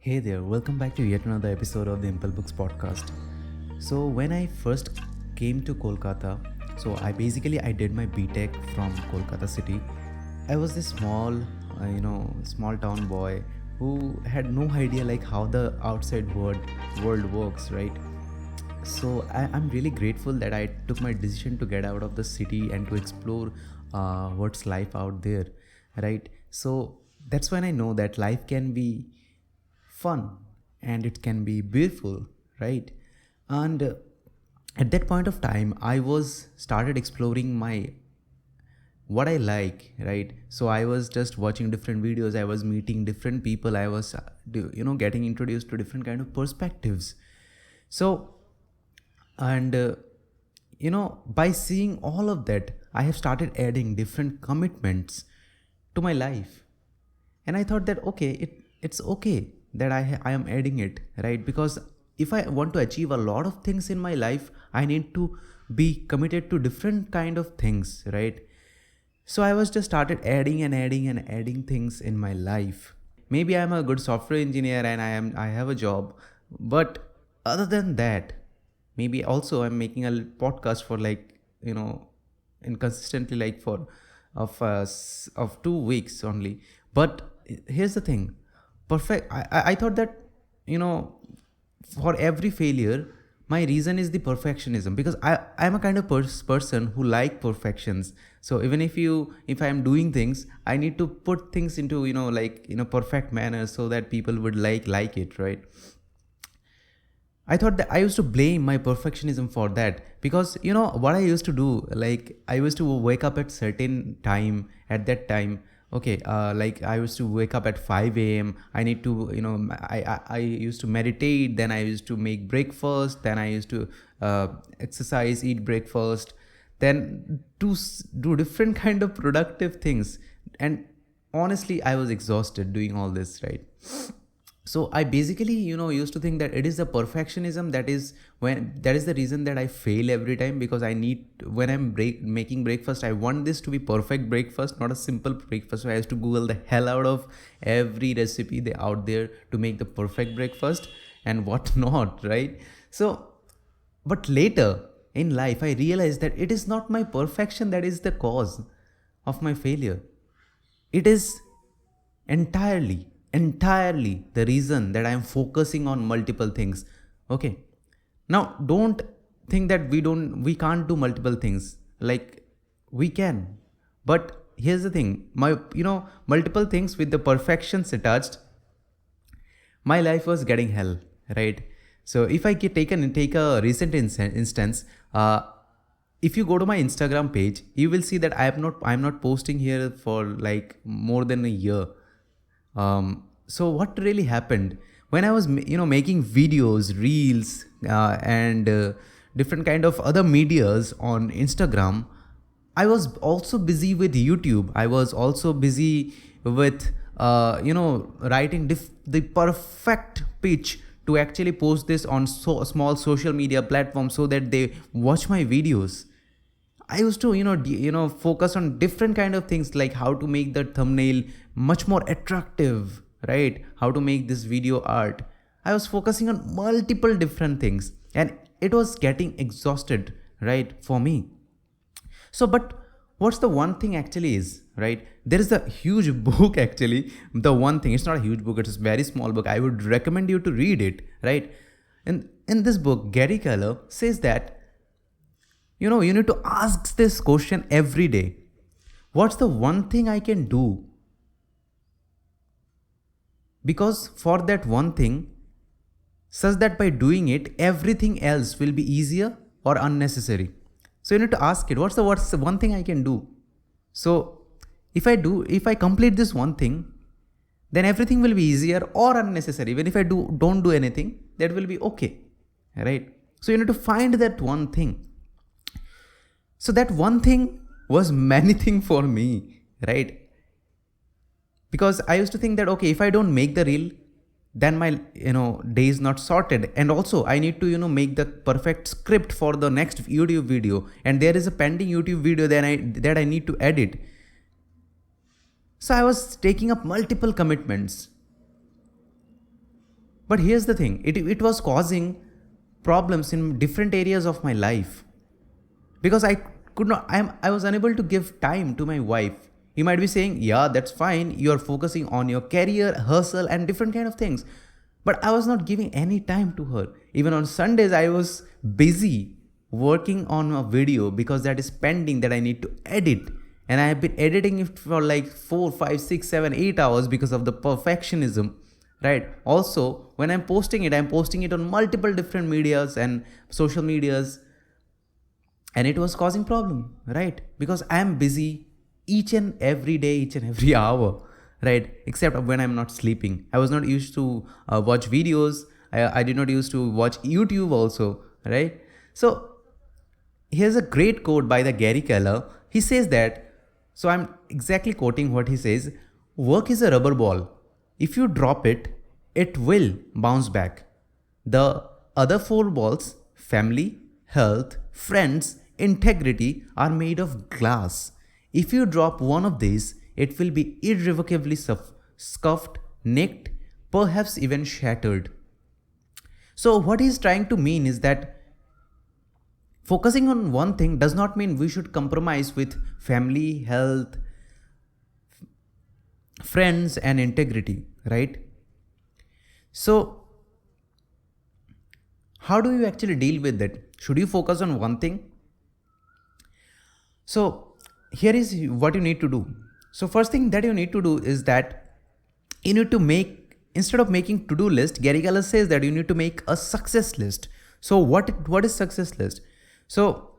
Hey there, welcome back to yet another episode of the ImpleBooks Podcast. So when I first came to Kolkata, I did my BTech from Kolkata city. I was this small town boy who had no idea like how the outside world works, right? I'm really grateful that I took my decision to get out of the city and to explore what's life out there, right? So that's when I know that life can be fun and it can be beautiful, right? And at that point of time I was started exploring my what I like, right? So I was just watching different videos, I was meeting different people, I was getting introduced to different kind of perspectives. So and by seeing all of that, I have started adding different commitments to my life. And I thought that okay, it's okay that I am adding it, right? Because if I want to achieve a lot of things in my life, I need to be committed to different kind of things, right? So I was just started adding and adding and adding things in my life. Maybe I'm a good software engineer and I have a job, but other than that, maybe also I'm making a podcast for inconsistently like for of 2 weeks only. But here's the thing, perfect. I thought that you know for every failure my reason is the perfectionism, because I'm a kind of person who like perfections. So even if I'm doing things, I need to put things into perfect manner so that people would like it, right? I thought that I used to blame my perfectionism for that, because what I used to do, like I used to wake up at certain time at that time. Okay, like I used to wake up at 5 a.m. I need to, I used to meditate, then I used to make breakfast, then I used to exercise, eat breakfast, then do different kind of productive things. And honestly, I was exhausted doing all this, right? So I basically used to think that it is the perfectionism that is the reason that I fail every time, because I need, when I'm making breakfast, I want this to be perfect breakfast, not a simple breakfast. So I used to google the hell out of every recipe out there to make the perfect breakfast and what not, right? So but later in life I realized that it is not my perfection that is the cause of my failure. It is entirely the reason that I am focusing on multiple things. Okay, now don't think that we can't do multiple things. Like, we can, but here's the thing, my multiple things with the perfections attached, my life was getting hell, right? So if I take a recent instance, if you go to my Instagram page, you will see that I'm not posting here for like more than a year. So what really happened when I was making videos, reels, and different kind of other medias on Instagram, I was also busy with YouTube. I was also busy with writing the perfect pitch to actually post this on so small social media platforms so that they watch my videos. I used to focus on different kind of things, like how to make the thumbnail much more attractive, right? How to make this video art. I was focusing on multiple different things and it was getting exhausted, right, for me. So but what's the one thing actually is, right? There is a huge book actually. The one thing, it's not a huge book, it's a very small book. I would recommend you to read it, right? And in this book, Gary Keller says that you need to ask this question every day. What's the one thing I can do? Because for that one thing, such that by doing it, everything else will be easier or unnecessary. So you need to ask it, what's the one thing I can do? So if I complete this one thing, then everything will be easier or unnecessary. Even if I don't do anything, that will be okay, right? So you need to find that one thing. So that one thing was many thing for me, right? Because I used to think that okay, if I don't make the reel, then my day is not sorted, and also I need to make the perfect script for the next YouTube video, and there is a pending YouTube video that I need to edit. So I was taking up multiple commitments. But here's the thing, it was causing problems in different areas of my life, because I was unable to give time to my wife. You might be saying, yeah, that's fine, you're focusing on your career, hustle, and different kind of things, but I was not giving any time to her. Even on Sundays I was busy working on a video because that is pending, that I need to edit, and I have been editing it for like 4, 5, 6, 7, 8 hours because of the perfectionism, right? Also, when I'm posting it on multiple different medias and social medias, and it was causing problem, right? Because I am busy each and every day, each and every hour, right? Except when I'm not sleeping. I was not used to watch videos. I did not used to watch YouTube also, right? So here's a great quote by the Gary Keller. He says that, so I'm exactly quoting what he says: work is a rubber ball. If you drop it, it will bounce back. The other 4 balls, family, health, friends, integrity, are made of glass. If you drop one of these, it will be irrevocably scuffed, nicked, perhaps even shattered. So what he's trying to mean is that focusing on one thing does not mean we should compromise with family, health, friends, and integrity, right? So how do you actually deal with that? Should you focus on one thing? So here is what you need to do. So first thing that you need to do is that you need to make, instead of making to-do list, Gary Keller says that you need to make a success list. So what is success list? So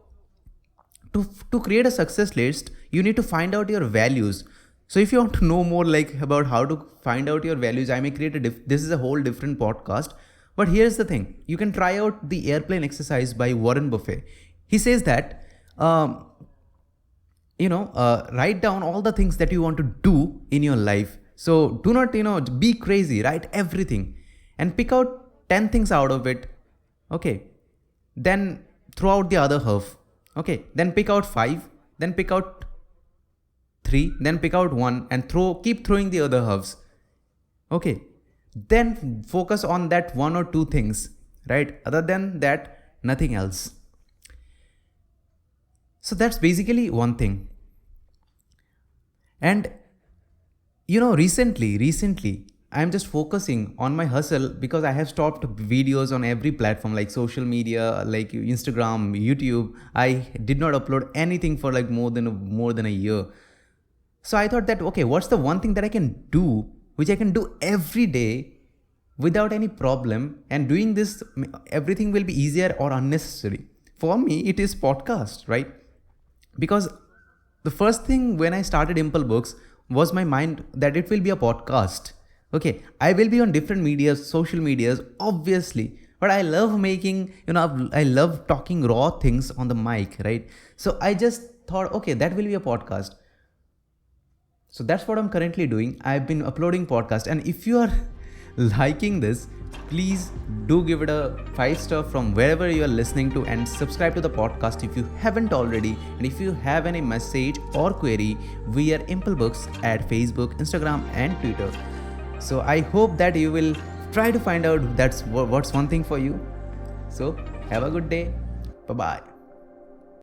to create a success list, you need to find out your values. So if you want to know more like about how to find out your values, I may create this is a whole different podcast. But here's the thing, you can try out the airplane exercise by Warren Buffett. He says that, write down all the things that you want to do in your life. So do not, be crazy, write everything and pick out 10 things out of it. Okay. Then throw out the other half. Okay. Then pick out 5, then pick out 3, then pick out 1 and keep throwing the other halves. Okay. Then focus on that 1 or 2 things, right? Other than that, nothing else. So that's basically one thing. And recently I'm just focusing on my hustle because I have stopped videos on every platform like social media, like Instagram, YouTube. I did not upload anything for like more than a year. So I thought that, okay, what's the one thing that I can do, which I can do every day without any problem, and doing this, everything will be easier or unnecessary. For me, it is podcast, right? Because the first thing when I started ImpleBooks was my mind that it will be a podcast. Okay, I will be on different medias, social medias, obviously, but I love making, I love talking raw things on the mic, right? So I just thought, okay, that will be a podcast. So that's what I'm currently doing. I've been uploading podcast, and if you are liking this, please do give it a 5-star from wherever you are listening to, and subscribe to the podcast if you haven't already. And if you have any message or query, we are ImpleBooks at Facebook, Instagram, and Twitter. So I hope that you will try to find out what's one thing for you. So have a good day. Bye-bye.